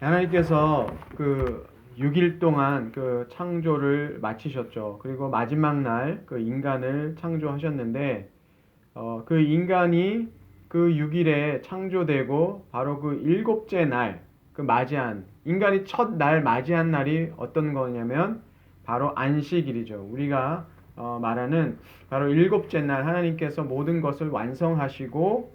하나님께서 그 6일 동안 그 창조를 마치셨죠. 그리고 마지막 날 그 인간을 창조하셨는데, 그 인간이 그 6일에 창조되고 바로 그 일곱째 날, 그 맞이한, 인간이 첫 날 맞이한 날이 어떤 거냐면 바로 안식일이죠. 우리가 말하는 바로 일곱째 날 하나님께서 모든 것을 완성하시고,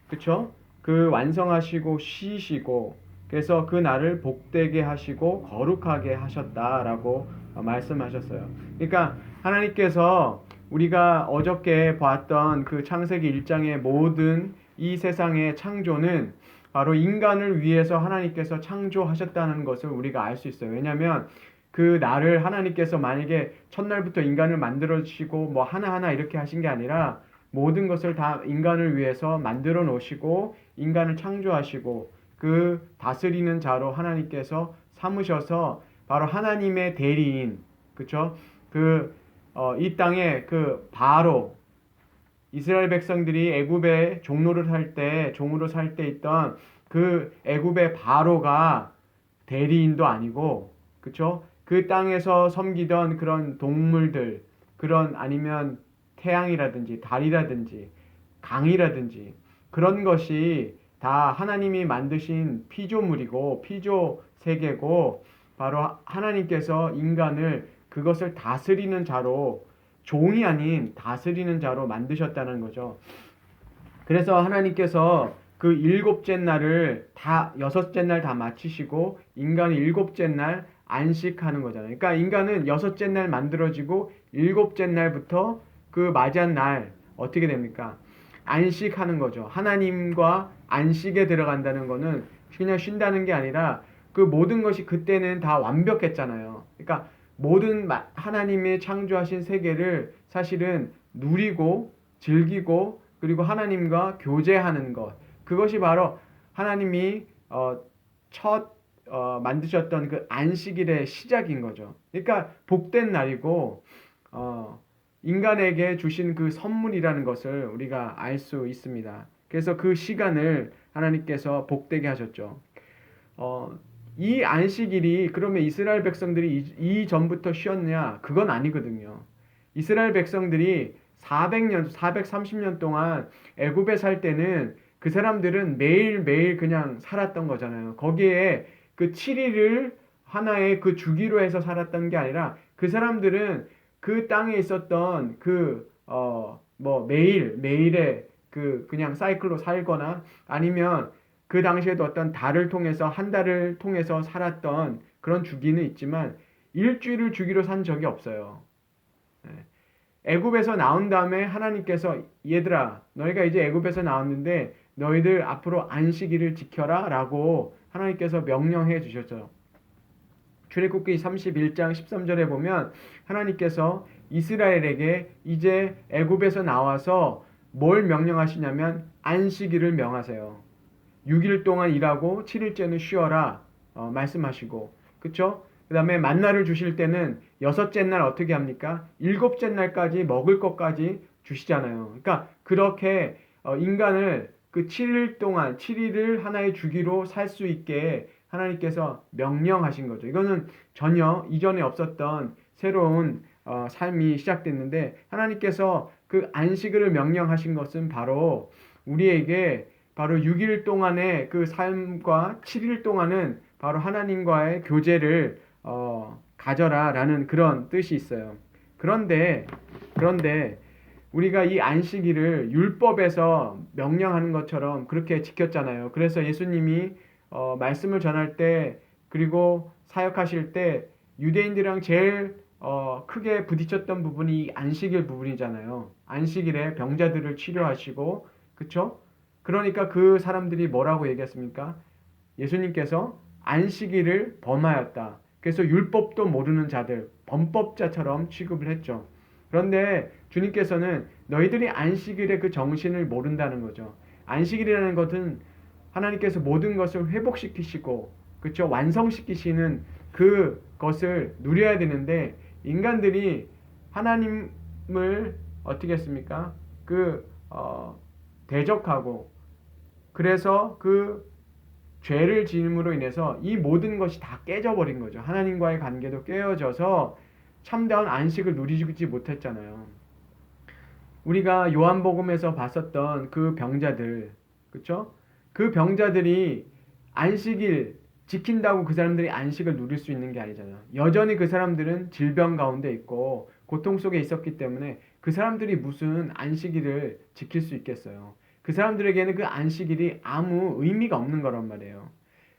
그쵸? 그 완성하시고 쉬시고, 그래서 그 날을 복되게 하시고 거룩하게 하셨다라고 말씀하셨어요. 그러니까 하나님께서 우리가 어저께 봤던 그 창세기 1장의 모든 이 세상의 창조는 바로 인간을 위해서 하나님께서 창조하셨다는 것을 우리가 알 수 있어요. 왜냐하면 그 날을 하나님께서 만약에 첫날부터 인간을 만들어주시고 뭐 하나하나 이렇게 하신 게 아니라 모든 것을 다 인간을 위해서 만들어 놓으시고 인간을 창조하시고 그 다스리는 자로 하나님께서 삼으셔서 바로 하나님의 대리인, 그쵸? 이 땅에 그 바로 이스라엘 백성들이 애굽에 종으로 살 때 있던 그 애굽의 바로가 대리인도 아니고, 그쵸? 그 땅에서 섬기던 그런 동물들, 그런 아니면 태양이라든지 달이라든지 강이라든지 그런 것이 다 하나님이 만드신 피조물이고 피조 세계고, 바로 하나님께서 인간을 그것을 다스리는 자로, 종이 아닌 다스리는 자로 만드셨다는 거죠. 그래서 하나님께서 그 일곱째 날을 다 여섯째 날 다 마치시고 인간이 일곱째 날 안식하는 거잖아요. 그러니까 인간은 여섯째 날 만들어지고 일곱째 날부터 그 맞이한 날 어떻게 됩니까? 안식하는 거죠. 하나님과 안식에 들어간다는 거는 그냥 쉰다는 게 아니라 그 모든 것이 그때는 다 완벽했잖아요. 그러니까 모든 하나님의 창조하신 세계를 사실은 누리고 즐기고 그리고 하나님과 교제하는 것, 그것이 바로 하나님이 첫 만드셨던 그 안식일의 시작인 거죠. 그러니까 복된 날이고 인간에게 주신 그 선물이라는 것을 우리가 알 수 있습니다. 그래서 그 시간을 하나님께서 복되게 하셨죠. 이 안식일이 그러면 이스라엘 백성들이 이전부터 쉬었냐? 그건 아니거든요. 이스라엘 백성들이 400년, 430년 동안 애굽에 살 때는 그 사람들은 매일매일 그냥 살았던 거잖아요. 거기에 그 7일을 하나의 그 주기로 해서 살았던 게 아니라 그 사람들은 그 땅에 있었던 뭐 매일의 그냥 사이클로 살거나 아니면 그 당시에도 어떤 달을 통해서 한 달을 통해서 살았던 그런 주기는 있지만 일주일을 주기로 산 적이 없어요. 애굽에서 나온 다음에 하나님께서 얘들아 너희가 이제 애굽에서 나왔는데 너희들 앞으로 안식일을 지켜라 라고 하나님께서 명령해 주셨죠. 출애굽기 31장 13절에 보면 하나님께서 이스라엘에게 이제 애굽에서 나와서 뭘 명령하시냐면 안식일을 명하세요. 6일 동안 일하고 7일째는 쉬어라 말씀하시고, 그쵸? 그 다음에 만나를 주실 때는 여섯째 날 어떻게 합니까? 일곱째 날까지 먹을 것까지 주시잖아요. 그러니까 그렇게 인간을 그 7일 동안 7일을 하나의 주기로 살 수 있게 하나님께서 명령하신 거죠. 이거는 전혀 이전에 없었던 새로운 삶이 시작됐는데 하나님께서 그 안식일을 명령하신 것은 바로 우리에게 바로 6일 동안의 그 삶과 7일 동안은 바로 하나님과의 교제를 가져라라는 그런 뜻이 있어요. 그런데 우리가 이 안식일을 율법에서 명령하는 것처럼 그렇게 지켰잖아요. 그래서 예수님이 말씀을 전할 때 그리고 사역하실 때 유대인들이랑 제일 크게 부딪혔던 부분이 이 안식일 부분이잖아요. 안식일에 병자들을 치료하시고, 그쵸? 그러니까 그 사람들이 뭐라고 얘기했습니까? 예수님께서 안식일을 범하였다. 그래서 율법도 모르는 자들, 범법자처럼 취급을 했죠. 그런데 주님께서는 너희들이 안식일의 그 정신을 모른다는 거죠. 안식일이라는 것은 하나님께서 모든 것을 회복시키시고, 그쵸? 완성시키시는 그것을 누려야 되는데, 인간들이 하나님을 어떻게 했습니까? 대적하고, 그래서 죄를 지음으로 인해서 이 모든 것이 다 깨져버린 거죠. 하나님과의 관계도 깨어져서 참다운 안식을 누리지 못했잖아요. 우리가 요한복음에서 봤었던 그 병자들, 그쵸? 그 병자들이 안식일 지킨다고 그 사람들이 안식을 누릴 수 있는 게 아니잖아요. 여전히 그 사람들은 질병 가운데 있고 고통 속에 있었기 때문에 그 사람들이 무슨 안식일을 지킬 수 있겠어요. 그 사람들에게는 그 안식일이 아무 의미가 없는 거란 말이에요.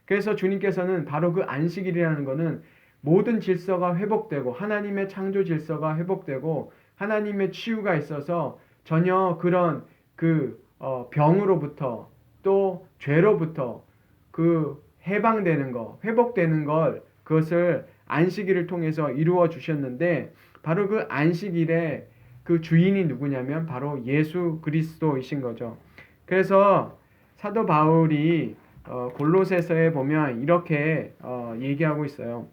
그래서 주님께서는 바로 그 안식일이라는 거는 모든 질서가 회복되고 하나님의 창조 질서가 회복되고 하나님의 치유가 있어서 전혀 그런 병으로부터 또 죄로부터 그 해방되는 거, 회복되는 걸 그것을 안식일을 통해서 이루어 주셨는데 바로 그 안식일의 그 주인이 누구냐면 바로 예수 그리스도이신 거죠. 그래서 사도 바울이 골로새서에 보면 이렇게 얘기하고 있어요.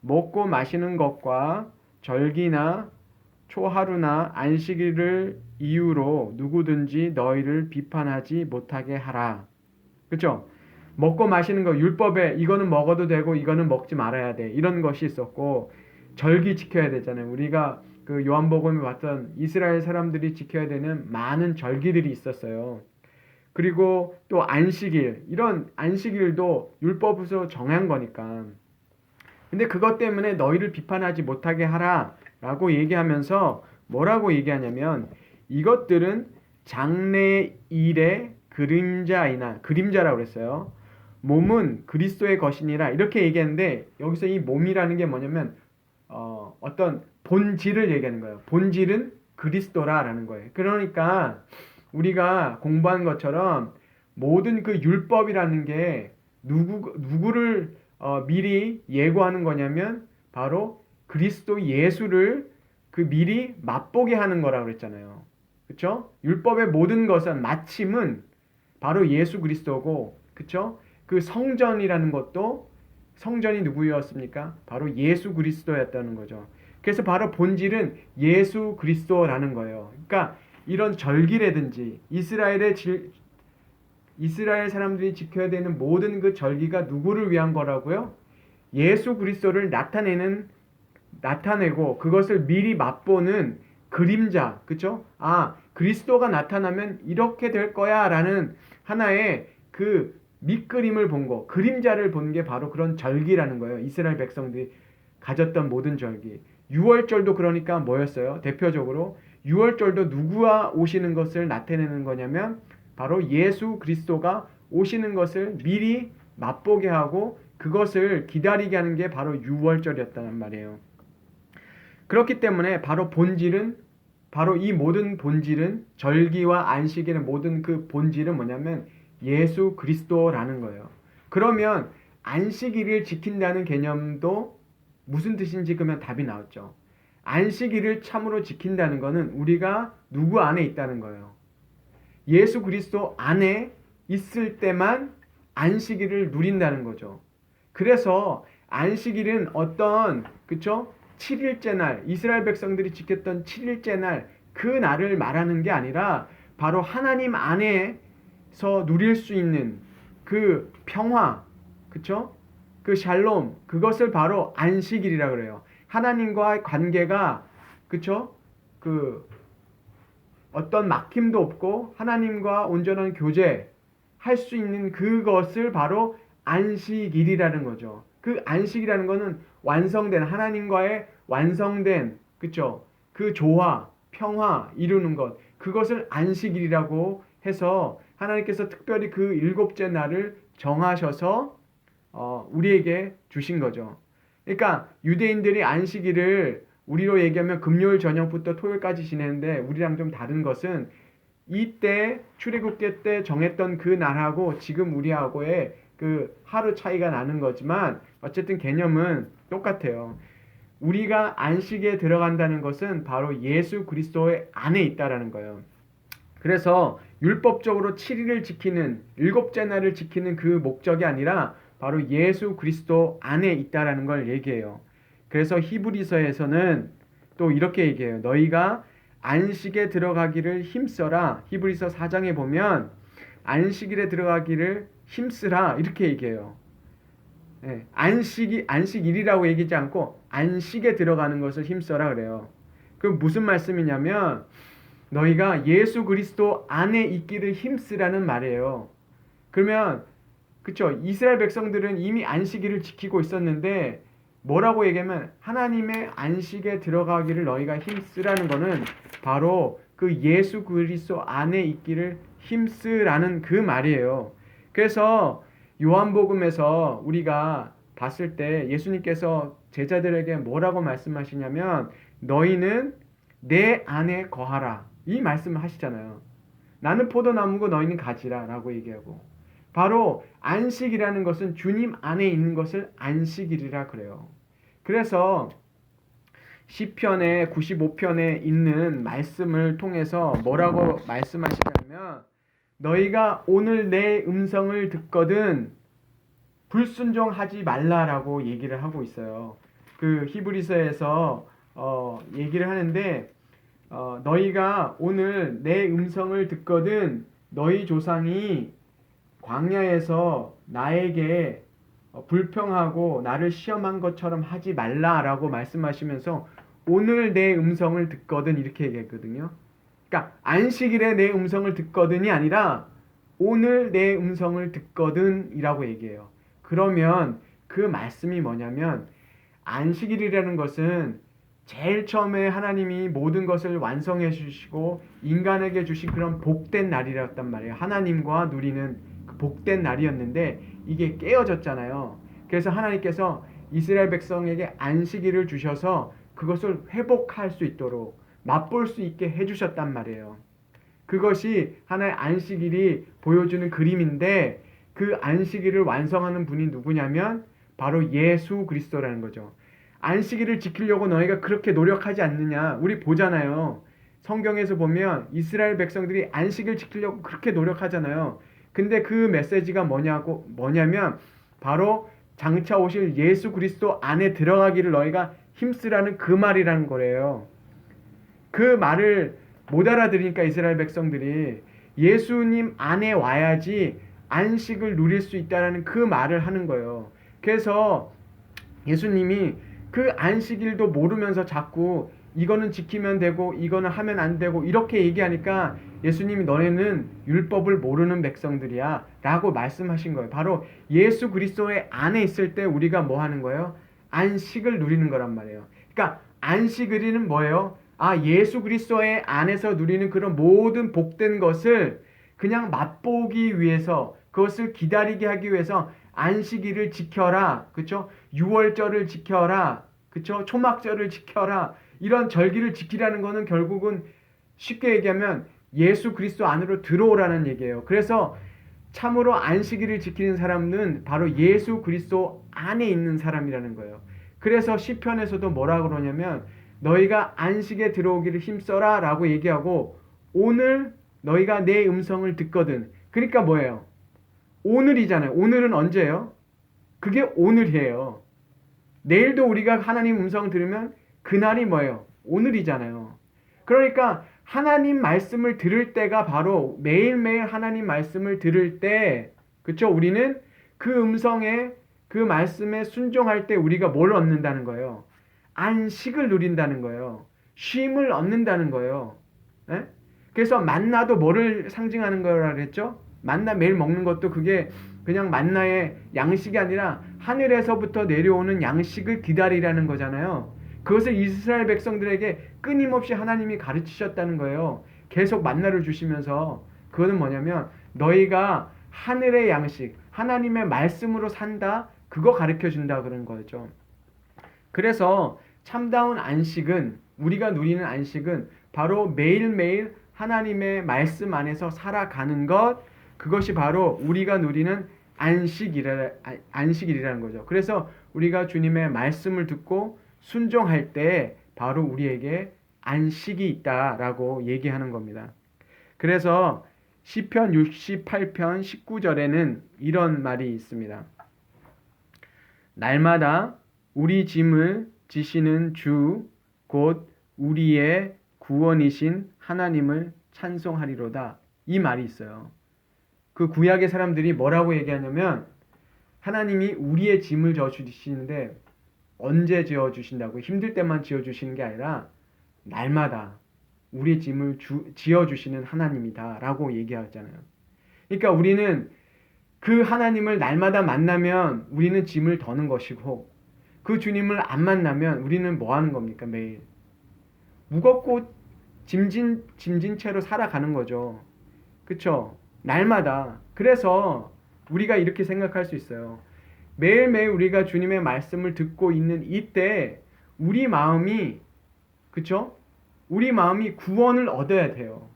먹고 마시는 것과 절기나 초하루나 안식일을 이유로 누구든지 너희를 비판하지 못하게 하라. 그렇죠? 먹고 마시는 거 율법에 이거는 먹어도 되고 이거는 먹지 말아야 돼. 이런 것이 있었고 절기 지켜야 되잖아요. 우리가 그 요한복음에 봤던 이스라엘 사람들이 지켜야 되는 많은 절기들이 있었어요. 그리고 또 안식일, 이런 안식일도 율법에서 정한 거니까. 근데 그것 때문에 너희를 비판하지 못하게 하라라고 얘기하면서 뭐라고 얘기하냐면 이것들은 장래일의 그림자라고 그랬어요. 몸은 그리스도의 것이니라 이렇게 얘기했는데 여기서 이 몸이라는 게 뭐냐면 어떤 본질을 얘기하는 거예요. 본질은 그리스도라라는 거예요. 그러니까 우리가 공부한 것처럼 모든 그 율법이라는 게 누구를 미리 예고하는 거냐면 바로 그리스도 예수를 그 미리 맛보게 하는 거라고 그랬잖아요. 그렇죠? 율법의 모든 것은 마침은 바로 예수 그리스도고, 그렇죠? 그 성전이라는 것도 성전이 누구였습니까? 바로 예수 그리스도였다는 거죠. 그래서 바로 본질은 예수 그리스도라는 거예요. 그러니까 이런 절기라든지 이스라엘 사람들이 지켜야 되는 모든 그 절기가 누구를 위한 거라고요? 예수 그리스도를 나타내고 그것을 미리 맛보는 그림자, 그쵸? 그리스도가 나타나면 이렇게 될 거야 라는 하나의 그 밑그림을 본 거, 그림자를 본 게 바로 그런 절기라는 거예요. 이스라엘 백성들이 가졌던 모든 절기. 유월절도 그러니까 뭐였어요? 대표적으로 유월절도 누구와 오시는 것을 나타내는 거냐면 바로 예수 그리스도가 오시는 것을 미리 맛보게 하고 그것을 기다리게 하는 게 바로 유월절이었다는 말이에요. 그렇기 때문에 바로 이 모든 본질은 절기와 안식의 모든 그 본질은 뭐냐면 예수 그리스도라는 거예요. 그러면 안식일을 지킨다는 개념도 무슨 뜻인지 그러면 답이 나왔죠. 안식일을 참으로 지킨다는 것은 우리가 누구 안에 있다는 거예요. 예수 그리스도 안에 있을 때만 안식일을 누린다는 거죠. 그래서 안식일은 그쵸? 7일째 날, 이스라엘 백성들이 지켰던 7일째 날, 그 날을 말하는 게 아니라 바로 하나님 안에서 누릴 수 있는 그 평화, 그쵸? 그 샬롬, 그것을 바로 안식일이라 그래요. 하나님과의 관계가, 그쵸? 어떤 막힘도 없고 하나님과 온전한 교제 할 수 있는 그것을 바로 안식일이라는 거죠. 그 안식이라는 거는 완성된 하나님과의 완성된 그쵸? 그 조화, 평화 이루는 것 그것을 안식일이라고 해서 하나님께서 특별히 그 일곱째 날을 정하셔서 우리에게 주신 거죠. 그러니까 유대인들이 안식일을 우리로 얘기하면 금요일 저녁부터 토요일까지 지내는데 우리랑 좀 다른 것은 이때 출애굽기 때 정했던 그 날하고 지금 우리하고의 그 하루 차이가 나는 거지만 어쨌든 개념은 똑같아요. 우리가 안식에 들어간다는 것은 바로 예수 그리스도의 안에 있다라는 거예요. 그래서 율법적으로 7일을 지키는 일곱째 날을 지키는 그 목적이 아니라 바로 예수 그리스도 안에 있다라는 걸 얘기해요. 그래서 히브리서에서는 또 이렇게 얘기해요. 너희가 안식에 들어가기를 힘써라. 히브리서 4장에 보면 안식일에 들어가기를 힘쓰라 이렇게 얘기해요. 예, 안식일이라고 얘기하지 않고 안식에 들어가는 것을 힘써라 그래요. 그럼 무슨 말씀이냐면 너희가 예수 그리스도 안에 있기를 힘쓰라는 말이에요. 그러면 그쵸, 이스라엘 백성들은 이미 안식일을 지키고 있었는데 뭐라고 얘기하면 하나님의 안식에 들어가기를 너희가 힘쓰라는 거는 바로 그 예수 그리스도 안에 있기를 힘쓰라는 그 말이에요. 그래서 요한복음에서 우리가 봤을 때 예수님께서 제자들에게 뭐라고 말씀하시냐면 너희는 내 안에 거하라 이 말씀을 하시잖아요. 나는 포도나무고 너희는 가지라 라고 얘기하고 바로 안식이라는 것은 주님 안에 있는 것을 안식일이라 그래요. 그래서 시편의 95편에 있는 말씀을 통해서 뭐라고 말씀하시냐면 너희가 오늘 내 음성을 듣거든 불순종하지 말라라고 얘기를 하고 있어요. 그 히브리서에서 얘기를 하는데 너희가 오늘 내 음성을 듣거든 너희 조상이 광야에서 나에게 불평하고 나를 시험한 것처럼 하지 말라라고 말씀하시면서 오늘 내 음성을 듣거든 이렇게 얘기했거든요. 그러니까 안식일에 내 음성을 듣거든이 아니라 오늘 내 음성을 듣거든 이라고 얘기해요. 그러면 그 말씀이 뭐냐면 안식일이라는 것은 제일 처음에 하나님이 모든 것을 완성해 주시고 인간에게 주신 그런 복된 날이었단 말이에요. 하나님과 누리는 그 복된 날이었는데 이게 깨어졌잖아요. 그래서 하나님께서 이스라엘 백성에게 안식일을 주셔서 그것을 회복할 수 있도록 맛볼 수 있게 해주셨단 말이에요. 그것이 하나의 안식일이 보여주는 그림인데 그 안식일을 완성하는 분이 누구냐면 바로 예수 그리스도라는 거죠. 안식일을 지키려고 너희가 그렇게 노력하지 않느냐. 우리 보잖아요. 성경에서 보면 이스라엘 백성들이 안식일 지키려고 그렇게 노력하잖아요. 근데 그 메시지가 뭐냐면 바로 장차 오실 예수 그리스도 안에 들어가기를 너희가 힘쓰라는 그 말이라는 거래요. 그 말을 못 알아들으니까 이스라엘 백성들이 예수님 안에 와야지 안식을 누릴 수 있다는 그 말을 하는 거예요. 그래서 예수님이 그 안식일도 모르면서 자꾸 이거는 지키면 되고 이거는 하면 안 되고 이렇게 얘기하니까 예수님이 너네는 율법을 모르는 백성들이야 라고 말씀하신 거예요. 바로 예수 그리스도의 안에 있을 때 우리가 뭐 하는 거예요? 안식을 누리는 거란 말이에요. 그러니까 안식일은 뭐예요? 예수 그리스도의 안에서 누리는 그런 모든 복된 것을 그냥 맛보기 위해서 그것을 기다리게 하기 위해서 안식일을 지켜라. 그렇죠? 유월절을 지켜라. 그렇죠? 초막절을 지켜라. 이런 절기를 지키라는 거는 결국은 쉽게 얘기하면 예수 그리스도 안으로 들어오라는 얘기예요. 그래서 참으로 안식일을 지키는 사람은 바로 예수 그리스도 안에 있는 사람이라는 거예요. 그래서 시편에서도 뭐라 그러냐면 너희가 안식에 들어오기를 힘써라 라고 얘기하고 오늘 너희가 내 음성을 듣거든. 그러니까 뭐예요? 오늘이잖아요. 오늘은 언제예요? 그게 오늘이에요. 내일도 우리가 하나님 음성을 들으면 그날이 뭐예요? 오늘이잖아요. 그러니까 하나님 말씀을 들을 때가 바로 매일매일 하나님 말씀을 들을 때, 그쵸? 우리는 그 음성에, 그 말씀에 순종할 때 우리가 뭘 얻는다는 거예요? 안식을 누린다는 거예요. 쉼을 얻는다는 거예요. 에? 그래서 만나도 뭐를 상징하는 거라 그랬죠? 만나 매일 먹는 것도 그게 그냥 만나의 양식이 아니라 하늘에서부터 내려오는 양식을 기다리라는 거잖아요. 그것을 이스라엘 백성들에게 끊임없이 하나님이 가르치셨다는 거예요. 계속 만나를 주시면서 그거는 뭐냐면 너희가 하늘의 양식, 하나님의 말씀으로 산다. 그거 가르쳐 준다 그런 거죠. 그래서 참다운 안식은 우리가 누리는 안식은 바로 매일매일 하나님의 말씀 안에서 살아가는 것 그것이 바로 우리가 누리는 안식일이라는 거죠. 그래서 우리가 주님의 말씀을 듣고 순종할 때 바로 우리에게 안식이 있다라고 얘기하는 겁니다. 그래서 시편 68편 19절에는 이런 말이 있습니다. 날마다 우리 짐을 지시는 주 곧 우리의 구원이신 하나님을 찬송하리로다. 이 말이 있어요. 그 구약의 사람들이 뭐라고 얘기하냐면 하나님이 우리의 짐을 져 주시는데 언제 지어 주신다고? 힘들 때만 지어 주시는 게 아니라 날마다 우리의 짐을 지어 주시는 하나님이다라고 얘기하잖아요. 그러니까 우리는 그 하나님을 날마다 만나면 우리는 짐을 더는 것이고 그 주님을 안 만나면 우리는 뭐 하는 겁니까? 매일 무겁고 짐진 채로 살아가는 거죠. 그쵸? 날마다. 그래서 우리가 이렇게 생각할 수 있어요. 매일매일 우리가 주님의 말씀을 듣고 있는 이때 우리 마음이, 그쵸? 우리 마음이 구원을 얻어야 돼요.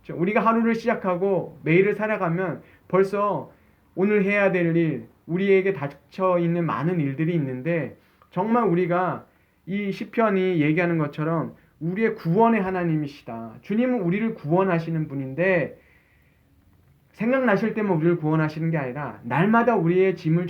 그쵸? 우리가 하루를 시작하고 매일을 살아가면 벌써 오늘 해야 될 일, 우리에게 닥쳐 있는 많은 일들이 있는데 정말 우리가 이 시편이 얘기하는 것처럼 우리의 구원의 하나님이시다. 주님은 우리를 구원하시는 분인데 생각나실 때만 우리를 구원하시는 게 아니라 날마다 우리의 짐을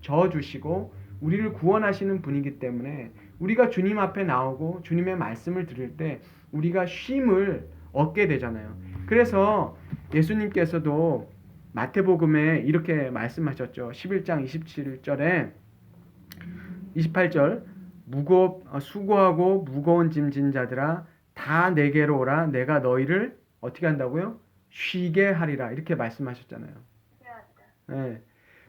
져주시고 우리를 구원하시는 분이기 때문에 우리가 주님 앞에 나오고 주님의 말씀을 들을 때 우리가 쉼을 얻게 되잖아요. 그래서 예수님께서도 마태복음에 이렇게 말씀하셨죠. 11장 27절에 28절 수고하고 무거운 짐진 자들아 다 내게로 오라 내가 너희를 어떻게 한다고요? 쉬게 하리라 이렇게 말씀하셨잖아요. 네.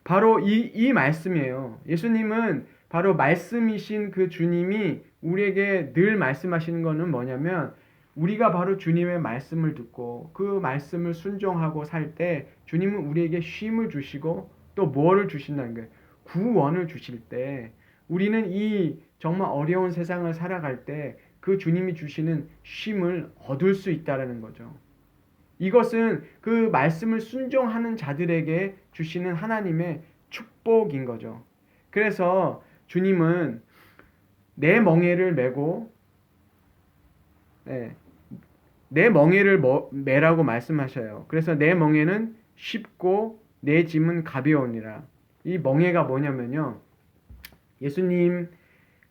바로 이 말씀이에요. 예수님은 바로 말씀이신 그 주님이 우리에게 늘 말씀하시는 거는 뭐냐면 우리가 바로 주님의 말씀을 듣고 그 말씀을 순종하고 살 때 주님은 우리에게 쉼을 주시고 또 뭐를 주신다는 거예요. 구원을 주실 때 우리는 이 정말 어려운 세상을 살아갈 때 그 주님이 주시는 쉼을 얻을 수 있다는 거죠. 이것은 그 말씀을 순종하는 자들에게 주시는 하나님의 축복인 거죠. 그래서 주님은 내 멍에를 메고 내 멍에를 메라고 말씀하셔요. 그래서 내 멍에는 쉽고 내 짐은 가벼우니라. 이 멍에가 뭐냐면요. 예수님이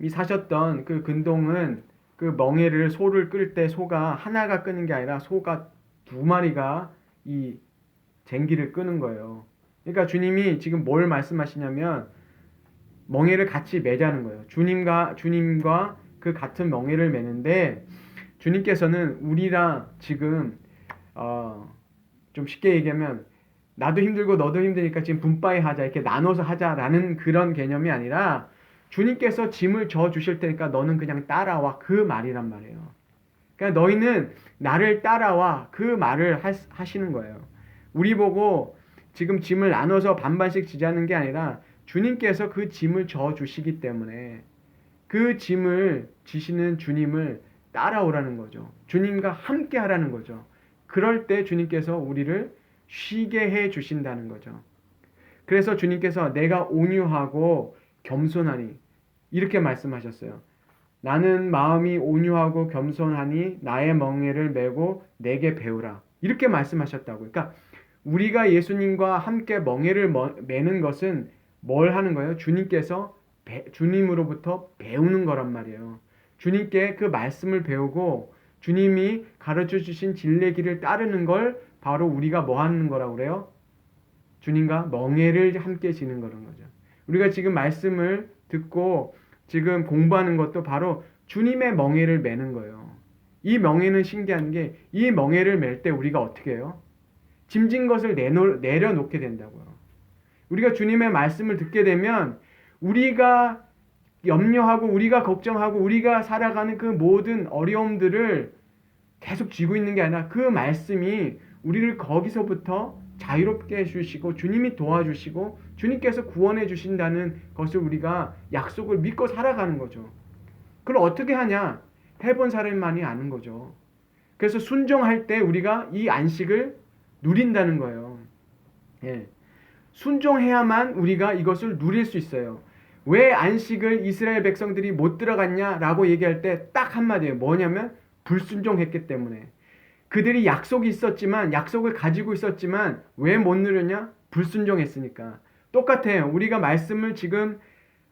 사셨던 그 근동은 그 멍에를 소를 끌 때 소가 하나가 끄는 게 아니라 소가 두 마리가 이 쟁기를 끄는 거예요. 그러니까 주님이 지금 뭘 말씀하시냐면 멍에를 같이 매자는 거예요. 주님과 그 같은 멍에를 매는데 주님께서는 우리랑 지금 좀 쉽게 얘기하면 나도 힘들고 너도 힘드니까 지금 분바이 하자 이렇게 나눠서 하자라는 그런 개념이 아니라 주님께서 짐을 져 주실 테니까 너는 그냥 따라와 그 말이란 말이에요. 그러니까 너희는 나를 따라와 그 말을 하시는 거예요. 우리 보고 지금 짐을 나눠서 반반씩 지자는 게 아니라 주님께서 그 짐을 져 주시기 때문에 그 짐을 지시는 주님을 따라오라는 거죠. 주님과 함께 하라는 거죠. 그럴 때 주님께서 우리를 쉬게 해 주신다는 거죠. 그래서 주님께서 내가 온유하고 겸손하니 이렇게 말씀하셨어요. 나는 마음이 온유하고 겸손하니 나의 멍에를 메고 내게 배우라. 이렇게 말씀하셨다고요. 그러니까 우리가 예수님과 함께 멍에를 메는 것은 뭘 하는 거예요? 주님으로부터 배우는 거란 말이에요. 주님께 그 말씀을 배우고 주님이 가르쳐 주신 진리의 길을 따르는 걸 바로 우리가 뭐 하는 거라고 그래요? 주님과 멍에를 함께 지는 거라는 거죠. 우리가 지금 말씀을 듣고 지금 공부하는 것도 바로 주님의 멍에를 매는 거예요. 이 멍에는 신기한 게 이 멍에를 맬 때 우리가 어떻게 해요? 짐진 것을 내려놓게 된다고요. 우리가 주님의 말씀을 듣게 되면 우리가 염려하고 우리가 걱정하고 우리가 살아가는 그 모든 어려움들을 계속 쥐고 있는 게 아니라 그 말씀이 우리를 거기서부터 자유롭게 해주시고 주님이 도와주시고 주님께서 구원해 주신다는 것을 우리가 약속을 믿고 살아가는 거죠. 그걸 어떻게 하냐? 해본 사람만이 아는 거죠. 그래서 순종할 때 우리가 이 안식을 누린다는 거예요. 예. 순종해야만 우리가 이것을 누릴 수 있어요. 왜 안식을 이스라엘 백성들이 못 들어갔냐라고 얘기할 때 딱 한마디예요. 뭐냐면 불순종했기 때문에. 그들이 약속이 있었지만 약속을 가지고 있었지만 왜 못 누렸냐? 불순종했으니까. 똑같아요. 우리가 말씀을 지금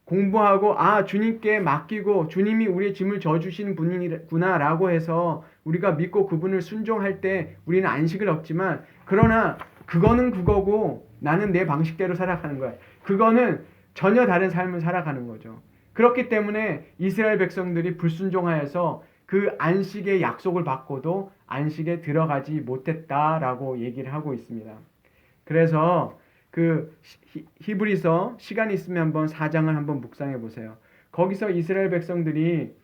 공부하고 주님께 맡기고 주님이 우리의 짐을 져주시는 분이구나 라고 해서 우리가 믿고 그분을 순종할 때 우리는 안식을 얻지만 그러나 그거는 그거고 나는 내 방식대로 살아가는 거야. 그거는 전혀 다른 삶을 살아가는 거죠. 그렇기 때문에 이스라엘 백성들이 불순종하여서 그 안식의 약속을 받고도 안식에 들어가지 못했다라고 얘기를 하고 있습니다. 그래서 그 히브리서 시간 있으면 한번 4장을 한번 묵상해 보세요. 거기서 이스라엘 백성들이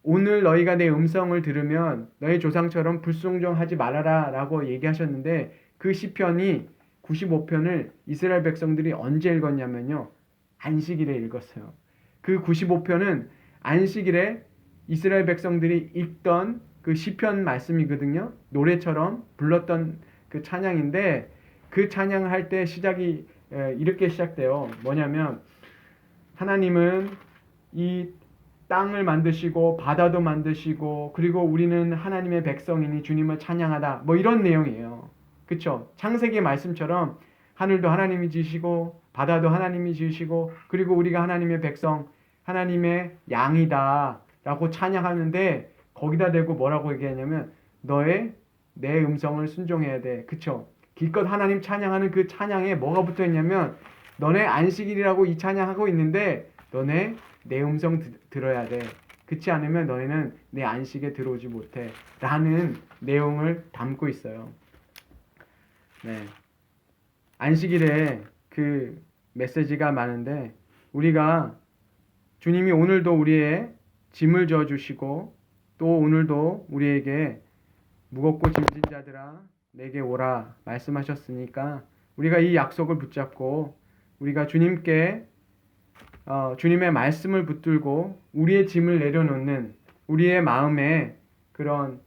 오늘 너희가 내 음성을 들으면 너희 조상처럼 불순종하지 말아라 라고 얘기하셨는데 그 시편이 95편을 이스라엘 백성들이 언제 읽었냐면요. 안식일에 읽었어요. 그 95편은 안식일에 이스라엘 백성들이 읽던 그 시편 말씀이거든요. 노래처럼 불렀던 그 찬양인데 그 찬양을 할 때 시작이 이렇게 시작돼요. 뭐냐면 하나님은 이 땅을 만드시고 바다도 만드시고 그리고 우리는 하나님의 백성이니 주님을 찬양하다. 뭐 이런 내용이에요. 그렇죠? 창세기 말씀처럼 하늘도 하나님이 지으시고 바다도 하나님이 지으시고 그리고 우리가 하나님의 백성, 하나님의 양이다 라고 찬양하는데 거기다 대고 뭐라고 얘기하냐면 내 음성을 순종해야 돼. 그쵸? 기껏 하나님 찬양하는 그 찬양에 뭐가 붙어있냐면 너네 안식일이라고 이 찬양하고 있는데 너네 내 음성 들어야 돼. 그렇지 않으면 너희는 내 안식에 들어오지 못해. 라는 내용을 담고 있어요. 네. 안식일에 그 메시지가 많은데 우리가 주님이 오늘도 우리의 짐을 져주시고 또 오늘도 우리에게 무겁고 짐진 자들아 내게 오라 말씀하셨으니까 우리가 이 약속을 붙잡고 우리가 주님께 주님의 말씀을 붙들고 우리의 짐을 내려놓는 우리의 마음에 그런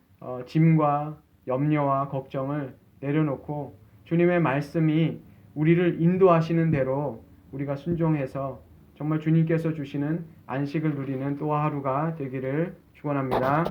짐과 염려와 걱정을 내려놓고 주님의 말씀이 우리를 인도하시는 대로 우리가 순종해서 정말 주님께서 주시는 안식을 누리는 또 하루가 되기를 축원합니다.